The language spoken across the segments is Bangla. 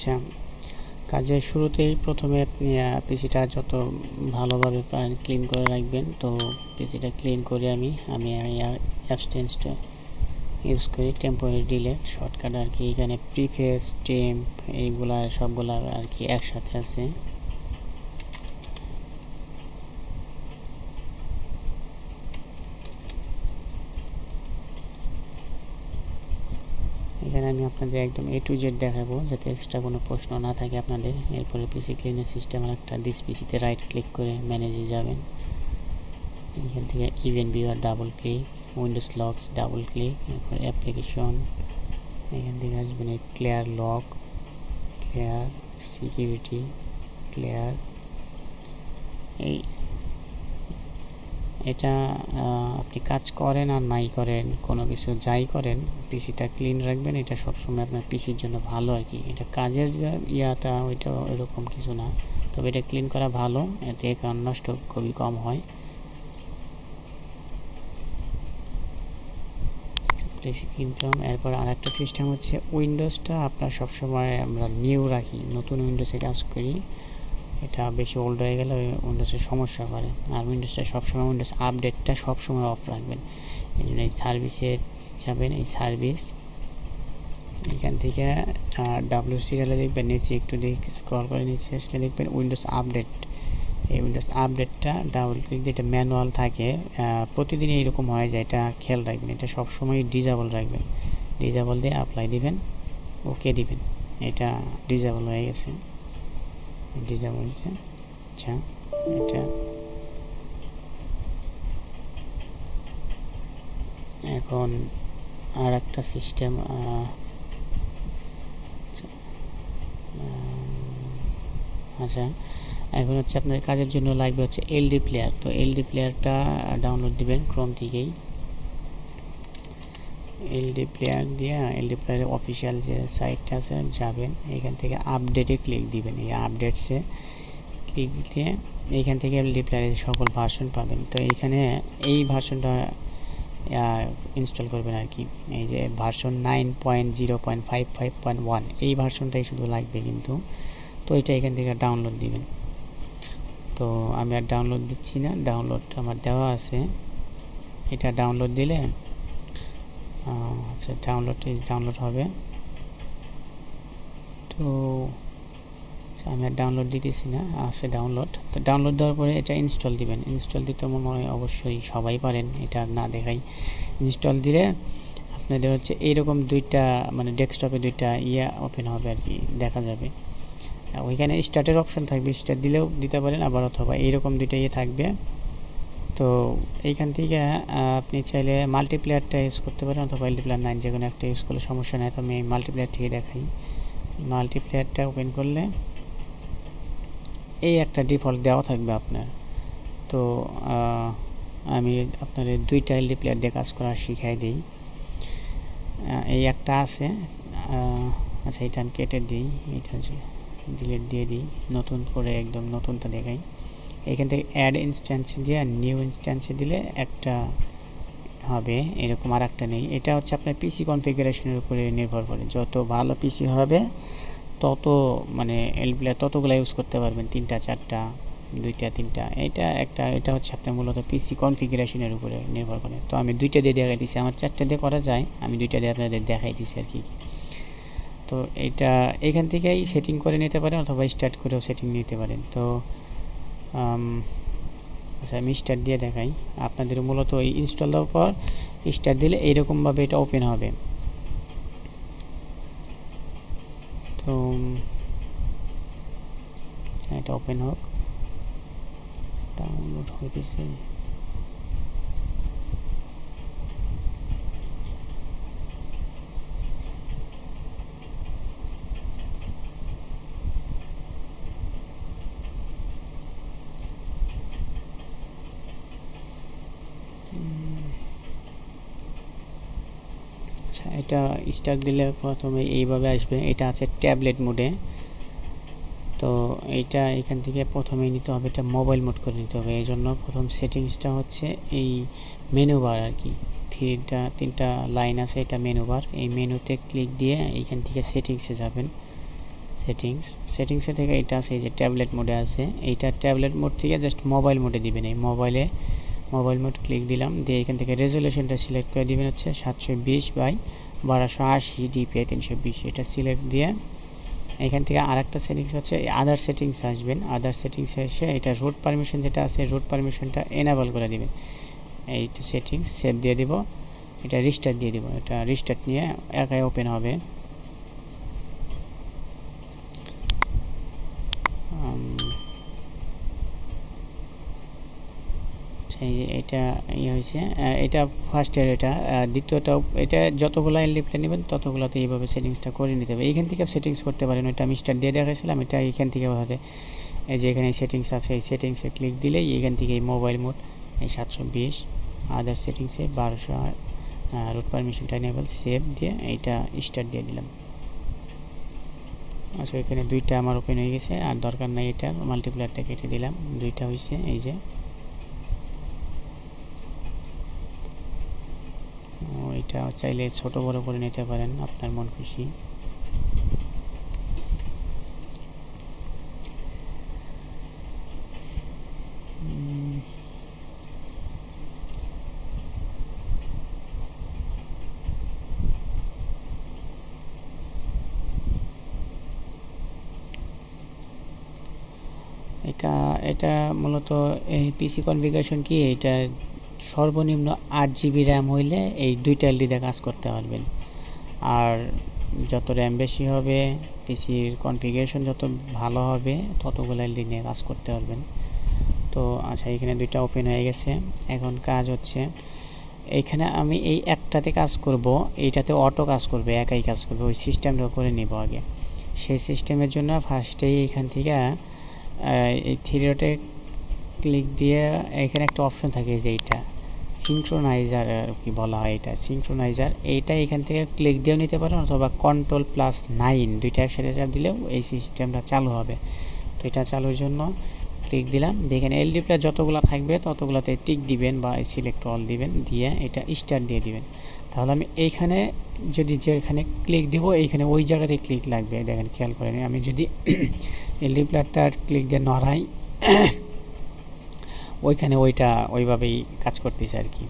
আচ্ছা, কাজের শুরুতেই প্রথমে আপনি পিসিটা যত ভালোভাবে ক্লিন করে রাখবেন। তো পিসিটা ক্লিন করে আমি অ্যাবস্টেন্সটা ইউজ করি, টেম্পোরারি ডিলেট শর্টকাট আর কি। এখানে প্রিফেস টেম্প এইগুলা সবগুলা আর কি একসাথে আছে। এখানে আমি আপনাদের একদম A to Z দেখাবো যাতে এক্সট্রা কোনো প্রশ্ন না থাকে আপনাদের। এরপরে পিসি ক্লিনের সিস্টেম আর একটা দিস পিসিতে রাইট ক্লিক করে ম্যানেজে যাবেন। এখান থেকে event viewer double click, Windows locks double click, এরপর অ্যাপ্লিকেশন এখান থেকে আসবেন clear lock, clear security, clear. এটা আপনি কাজ করেন আর নাই করেন, কোনো কিছু যাই করেন পিসিটা ক্লিন রাখবেন। এটা সবসময় আপনার পিসির জন্য ভালো আর কি। এটা কাজের ইয়াটা ওইটা এরকম কিছু না, তবে এটা ক্লিন করা ভালো, এতে কারণ নষ্ট খুবই কম হয়। এরপর আরেকটা সিস্টেম হচ্ছে উইন্ডোজটা আপনার সবসময় আমরা নিউ রাখি, নতুন উইন্ডোজে কাজ করি। এটা বেশি ওল্ড হয়ে গেলে উইন্ডোজের সমস্যা করে। আর উইন্ডোজটা সবসময় উইন্ডোজ আপডেটটা সবসময় অফ রাখবেন। এই জন্য এই সার্ভিসে যাবেন, এই সার্ভিস এখান থেকে ডাব্লিউ সিরিয়ালে দেখবেন, নিচে একটু স্ক্রল করে নিচে আসলে দেখবেন উইন্ডোজ আপডেট। এই উইন্ডোজ আপডেটটা ডাবল ক্লিক দিয়ে, এটা ম্যানুয়াল থাকে, প্রতিদিন এইরকম হয় যায়, এটা খেয়াল রাখবেন। এটা সবসময় ডিজেবল রাখবেন, ডিজেবল দিয়ে অ্যাপ্লাই দিবেন, ওকে দিবেন। এটা ডিজেবল হয়ে গেছে, ডিজেবল হয়েছে। আচ্ছা, এটা এখন আর একটা সিস্টেম, আচ্ছা এখন হচ্ছে আপনার কাজের জন্য লাগবে হচ্ছে এলডি প্লেয়ার। তো এলডি প্লেয়ারটা ডাউনলোড দিবেন ক্রোম থেকেই। এলডি প্লেয়ার দিয়ে এলডি প্লেয়ারের অফিসিয়াল যে সাইটটা আছে যাবেন, এখান থেকে আপডেটে ক্লিক দিবেন। এই আপডেটসে ক্লিক দিয়ে এইখান থেকে এলডি প্লেয়ারের সকল ভার্সন পাবেন। তো এইখানে এই ভার্সনটা ইনস্টল করবেন আর কি। এই যে ভার্সন 9.0.55.1 এই ভার্সনটাই শুধু লাগবে কিন্তু। তো এটা এখান থেকে ডাউনলোড দিবেন। তো আমি আর ডাউনলোড দিচ্ছি না, ডাউনলোড আমার দেওয়া আছে। এটা ডাউনলোড দিলে আচ্ছা ডাউনলোড হবে। তো আমি আর ডাউনলোড দিতেছি না, আছে ডাউনলোড। তো ডাউনলোড দেওয়ার পরে এটা ইনস্টল দিবেন। ইনস্টল দিতে মনে হয় অবশ্যই সবাই পারেন, এটা না দেখাই। ইনস্টল দিলে আপনাদের হচ্ছে এইরকম দুইটা মানে ডেস্কটপে দুইটা ওপেন হবে আর কি, দেখা যাবে। ওইখানে স্টার্টের অপশন থাকবে, স্টার্ট দিলেও দিতে পারেন আবার, অথবা এইরকম দুইটা থাকবে। তো এইখান থেকে আপনি চাইলে মাল্টিপ্লেয়ারটা ইউজ করতে পারেন অথবা মাল্টিপ্লেয়ার 9 যে কোনো একটা ইউজ করলে সমস্যা নেই। তো আমি মাল্টিপ্লেয়ার থেকে দেখাই। মাল্টিপ্লেয়ারটা ওপেন করলে এই একটা ডিফল্ট দেওয়া থাকবে আপনার। তো আমি আপনাদের দুইটা এলডি প্লেয়ার দিয়ে কাজ করা শিখাই দিই। এই একটা আছে, আচ্ছা এটা আমি কেটে দিই, এটা ডিলিট দিয়ে দিই, নতুন করে একদম নতুনটা দেখাই। এখান থেকে অ্যাড ইনস্ট্যান্স দিয়ে নিউ ইনস্ট্যান্সে দিলে একটা হবে, এরকম আর একটা নেই। এটা হচ্ছে আপনার পিসি কনফিগারেশনের উপরে নির্ভর করে। যত ভালো পিসি হবে তত মানে এলডি ততগুলো ইউজ করতে পারবেন, 3টা 4টা 2টা 3টা। এটা হচ্ছে আপনার মূলত পিসি কনফিগারেশনের উপরে নির্ভর করে। তো আমি 2টা দিয়ে দেখাই দিচ্ছি, আমার 4টা দিয়ে করা যায়, আমি 2টা দিয়ে আপনাদের দেখাই দিচ্ছি আর কি। তো এটা এখান থেকেই সেটিং করে নিতে পারেন অথবা স্টার্ট করেও সেটিং নিতে পারেন। তো আচ্ছা আমি স্টার্ট দিয়ে দেখাই আপনাদের। মূলত এই ইনস্টল দেওয়ার পর স্টার্ট দিলে এইরকমভাবে এটা ওপেন হবে। তো এটা ওপেন হোক, ডাউনলোড হইতেছে। আচ্ছা এটা স্টার্ট দিলে প্রথমে এইভাবে আসবে। এটা আছে ট্যাবলেট মোডে। তো এইটা এখান থেকে প্রথমেই নিতে হবে, এটা মোবাইল মোড করে নিতে হবে। এই জন্য প্রথম সেটিংসটা হচ্ছে এই মেনু বার আর কি, 3টা লাইন আছে, এটা মেনু বার। এই মেনুতে ক্লিক দিয়ে এইখান থেকে সেটিংসে যাবেন। সেটিংসে থেকে এটা আছে, এই যে ট্যাবলেট মোডে আছে, এইটা ট্যাবলেট মোড থেকে জাস্ট মোবাইল মোডে দিবেন। এই মোবাইল মোড ক্লিক দিলাম, দিয়ে এখান থেকে রেজুলেশনটা সিলেক্ট করে দিবেন হচ্ছে 720x1280 DPI 320, এটা সিলেক্ট দিয়ে এখান থেকে আরেকটা সেটিংস হচ্ছে আদার সেটিংস আসবেন। আদার সেটিংসে এসে এটা রুট পারমিশন যেটা আছে, রুট পারমিশনটা এনেবল করে দিবেন। এই সেটিংস সেভ দিয়ে দিব, এটা রিস্টার্ট দিয়ে দিব। এটা রিস্টার্ট নিয়ে একাই ওপেন হবে। এটা হয়েছে, এটা ফার্স্ট ইয়ার, এটা দ্বিতীয়টা, এটা যতগুলো এলডি প্ল্যান নেবেন ততগুলোতে এইভাবে সেটিংসটা করে নিতে হবে। এইখান থেকে সেটিংস করতে পারেন, ওইটা আমি স্টার্ট দিয়ে দেখাইছিলাম, এটা এইখান থেকে হবে। এই যে এখানে সেটিংস আছে, এই সেটিংসে ক্লিক দিলেই এখান থেকে এই মোবাইল মোড এই 720, আদার সেটিংসে 1200, রুট পারমিশনটা এনেবল, সেভ দিয়ে এইটা স্টার্ট দিয়ে দিলাম। আচ্ছা, এখানে দুইটা আমার ওপেন হয়ে গেছে, আর দরকার নাই, এটা মাল্টিপ্লায়ারটা কেটে দিলাম, দুইটা হয়েছে। এই যে এটা চাইলে ছোট বড় করে নিতে পারেন, আপনার মন খুশি। এটা মূলত এই পিসি কনফিগারেশন কি, এটা সর্বনিম্ন 8 GB র্যাম হইলে এই দুইটা এলডি দিয়ে কাজ করতে পারবেন। আর যত র্যাম বেশি হবে, পিসির কনফিগারেশন যত ভালো হবে, ততগুলো এলডি নিয়ে কাজ করতে পারবেন। তো আচ্ছা, এখানে দুইটা ওপেন হয়ে গেছে। এখন কাজ হচ্ছে, এইখানে আমি এই একটাতে কাজ করব, এইটাতে অটো কাজ করবে, একাই কাজ করবে, ওই সিস্টেমটা করে নিব আগে। সেই সিস্টেমের জন্য ফার্স্টেই এখান থেকে এই থ্রি ডটে ক্লিক দিয়ে এখানে একটা অপশন থাকে, যে এইটা সিনক্রোনাইজার আর কি বলা হয়, এটা সিনক্রোনাইজার। এইটা এখান থেকে ক্লিক দিয়েও নিতে পারেন, অথবা Ctrl+9 দুইটা একসাথে চাপ দিলেও এই সিস্টেমটা চালু হবে। তো এটা চালুর জন্য ক্লিক দিলাম, দেখেন এলডি প্লাস যতগুলো থাকবে ততগুলোতে টিক দিবেন বা সিলেক্ট অল দিবেন, দিয়ে এটা স্টার্ট দিয়ে দিবেন। তাহলে আমি এইখানে যদি যেখানে ক্লিক দিব, এইখানে ওই জায়গাতে ক্লিক লাগবে। দেখেন, খেয়াল করেন, আমি যদি এলডি প্লাসটা ক্লিক দিয়ে নড়াই, ওইখানে ওইটা ওইভাবেই কাজ করতেছে আর কি।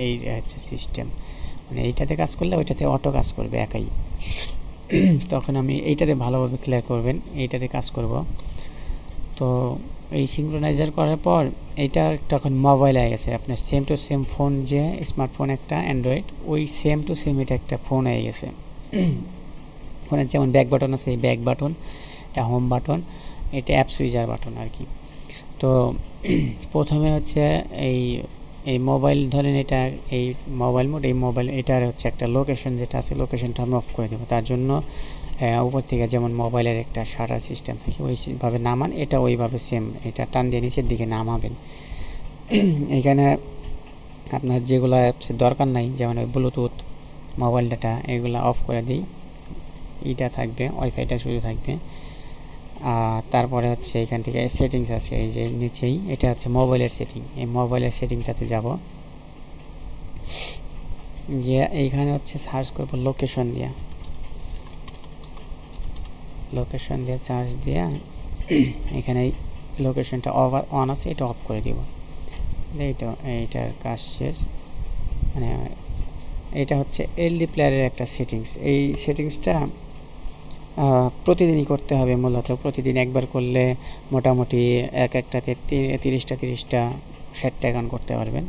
এই হচ্ছে সিস্টেম, মানে এইটাতে কাজ করলে ওইটাতে অটো কাজ করবে একাই। তখন আমি এইটাতে ভালোভাবে ক্লিয়ার করবেন, এইটাতে কাজ করব। তো এই সিনক্রোনাইজার করার পর এইটা তখন মোবাইল হয়ে গেছে আপনার সেম টু সেম ফোন, যে স্মার্টফোন একটা অ্যান্ড্রয়েড, ওই সেম টু সেম এটা একটা ফোন হয়ে গেছে। ফোনের যেমন ব্যাক বাটন আছে, এই ব্যাক বাটন, এটা হোম বাটন, এটা অ্যাপ সুইচার বাটন আর কি। তো প্রথমে হচ্ছে এই মোবাইল, ধরেন এটা এই মোবাইল মোড, এই মোবাইল এটার হচ্ছে একটা লোকেশন যেটা আছে, লোকেশনটা আমি অফ করে দেবো। তার জন্য উপর থেকে যেমন মোবাইলের একটা শাটার সিস্টেম থাকে, ওইভাবে নামান, এটা ওইভাবে সেম, এটা টান দিয়ে নিচের দিকে নামাবেন। এখানে আপনার যেগুলো অ্যাপসের দরকার নাই, যেমন ওই ব্লুটুথ, মোবাইল ডাটা, এগুলো অফ করে দিই, এটা থাকবে, ওয়াইফাইটা শুধু থাকবে। তারপরে হচ্ছে এখান থেকে সেটিংস আছে, এই যে নিচেই, এটা হচ্ছে মোবাইলের সেটিং। এই মোবাইলের সেটিংটাতে যাব, যে এইখানে হচ্ছে সার্চ করব লোকেশন দিয়ে, সার্চ দিয়ে এখানে লোকেশনটা অন আছে, এটা অফ করে দিব। এই তো এইটার কাজ শেষ। মানে এটা হচ্ছে এলডি প্লেয়ারের একটা সেটিংস। এই সেটিংসটা প্রতিদিনই করতে হবে, মূলত প্রতিদিন একবার করলে মোটামুটি একটাতে 30টা 60টা অ্যাকাউন্ট করতে পারবেন,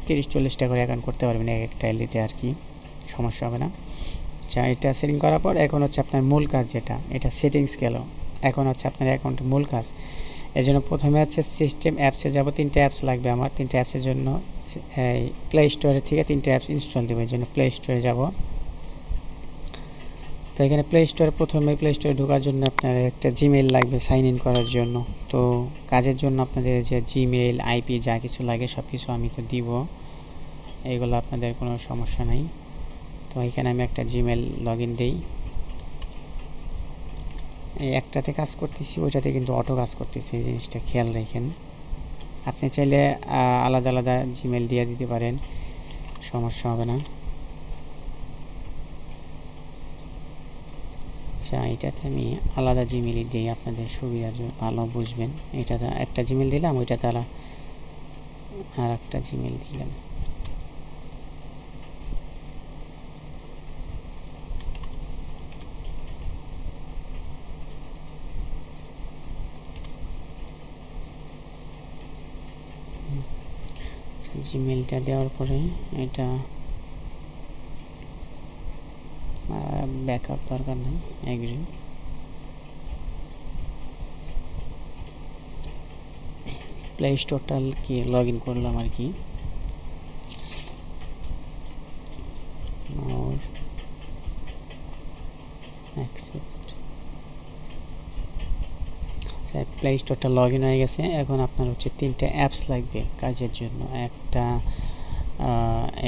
30-40টা করে অ্যাকাউন্ট করতে পারবেন এক একটা এলডিতে আর কি, সমস্যা হবে না। আচ্ছা, এটা সেটিং করার পর এখন হচ্ছে আপনার মূল কাজ, যেটা এটা সেটিংস গেল, এখন হচ্ছে আপনার অ্যাকাউন্টের মূল কাজ। এর জন্য প্রথমে হচ্ছে সিস্টেম অ্যাপসে যাব, 3টে অ্যাপস লাগবে আমার। 3টে অ্যাপসের জন্য প্লে স্টোরের থেকে 3টে অ্যাপস ইনস্টল দেবো, এর জন্য প্লে স্টোরে যাব। তো এখানে প্লে স্টোরে প্রথমে প্লে স্টোরে ঢোকার জন্য আপনার একটা জিমেইল লাগবে সাইন ইন করার জন্য। তো কাজের জন্য আপনাদের যে জিমেইল, আইপি যা কিছু লাগে সব কিছু আমি তো দিব, এইগুলো আপনাদের কোনো সমস্যা নাই। তো এখানে আমি একটা জিমেইল লগ ইন দিই, এই একটাতে কাজ করতেছি, ওইটাতে কিন্তু অটো কাজ করতেছি, এই জিনিসটা খেয়াল রাখেন। আপনি চাইলে আলাদা আলাদা জিমেইল দিয়ে দিতে পারেন, সমস্যা হবে না। আচ্ছা, এটাতে আমি আলাদা জিমেলই দিই আপনাদের সুবিধার জন্য, ভালো বুঝবেন। এটাতে একটা জিমেল দিলাম, ওইটাতে আর একটা জিমেল দিলাম। জিমেলটা দেওয়ার পরে এটা ব্যাকআপ দরকার নেই, এগ্রি। প্লে স্টোরটা কি লগ ইন করলাম আর কি। অ্যাকসেপ্ট। প্লে স্টোরটা লগ ইন হয়ে গেছে। এখন আপনার হচ্ছে 3টে অ্যাপস লাগবে কাজের জন্য। একটা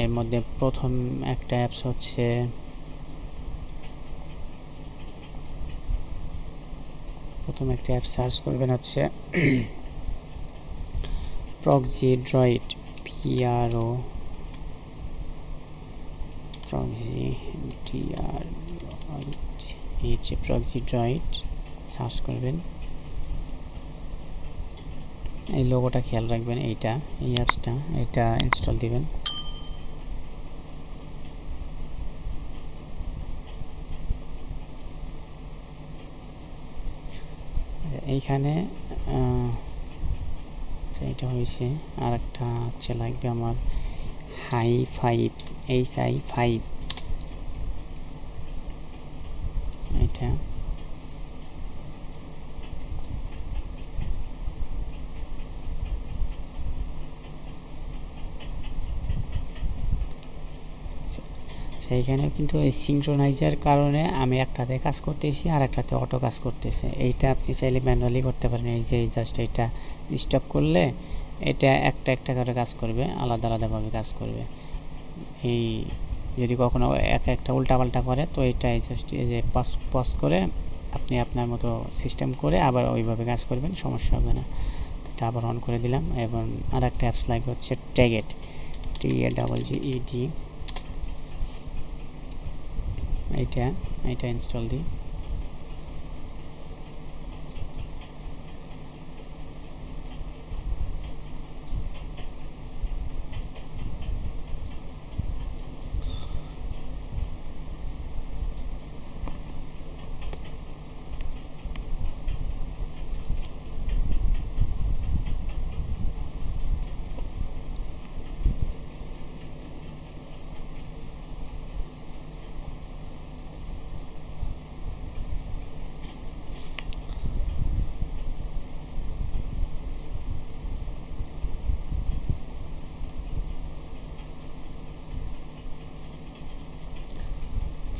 এর মধ্যে প্রথম একটা অ্যাপস হচ্ছে সার্চ করবেন হচ্ছে proxy droid, PRO proxy proxy droid search করবেন। এই লোগোটা খেয়াল রাখবেন, এই অ্যাপসটা এটা ইনস্টল দিবেন। এইখানে এটা হয়েছে। আর একটা হচ্ছে লাগবে আমার hi5, HI5 এটা। এইখানে কিন্তু এই সিঙ্ক্রোনাইজার কারণে আমি একটাতে কাজ করতেছি আর একটাতে অটো কাজ করতেছে। এইটা আপনি চাইলে ম্যানুয়ালি করতে পারেন। এই যে জাস্ট এটা স্টপ করলে এটা একটা করে কাজ করবে, আলাদাভাবে কাজ করবে। এই যদি কখনো একটা উল্টাপাল্টা করে তো এটা জাস্ট এই যে পজ করে আপনি আপনার মতো সিস্টেম করে আবার ওইভাবে কাজ করবেন, সমস্যা হবে না। এটা আবার অন করে দিলাম। এবং আর একটা অ্যাপস লাগবে হচ্ছে ট্যাগেট, TAGGED। এটা ইনস্টল দিই।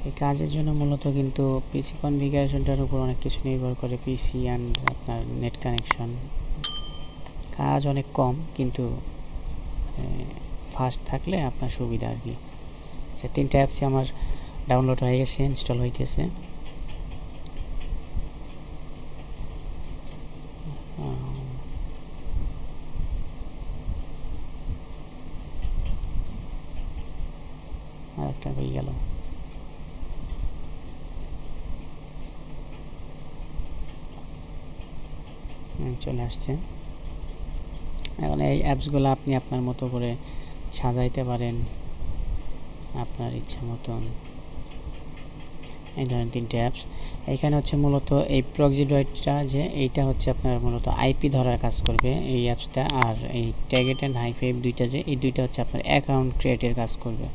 এই কাজের জন্য মূলত কিন্তু পিসি কনফিগারেশনটার উপর অনেক কিছু নির্ভর করে, পিসি অ্যান্ড আপনার নেট কানেকশন। কাজ অনেক কম কিন্তু ফাস্ট থাকলে আপনার সুবিধা আর কি। আচ্ছা, 3টে অ্যাপসই আমার ডাউনলোড হয়ে গেছে, ইনস্টল হইতেছে। আর একটা হয়ে গেল। চলে আসছে। এখন এই অ্যাপসগুলো আপনি আপনার মতো করে সাজাইতে পারেন আপনার ইচ্ছা মতন। এই ধরেন 3টে অ্যাপস। এইখানে হচ্ছে মূলত এই প্রক্সি ড্রয়েডটা যে এইটা হচ্ছে আপনার মূলত আইপি ধরার কাজ করবে এই অ্যাপসটা। আর এই ট্যাগেট অ্যান্ড hi5 দুইটা যে এই দুইটা হচ্ছে আপনার অ্যাকাউন্ট ক্রিয়েটের কাজ করবে।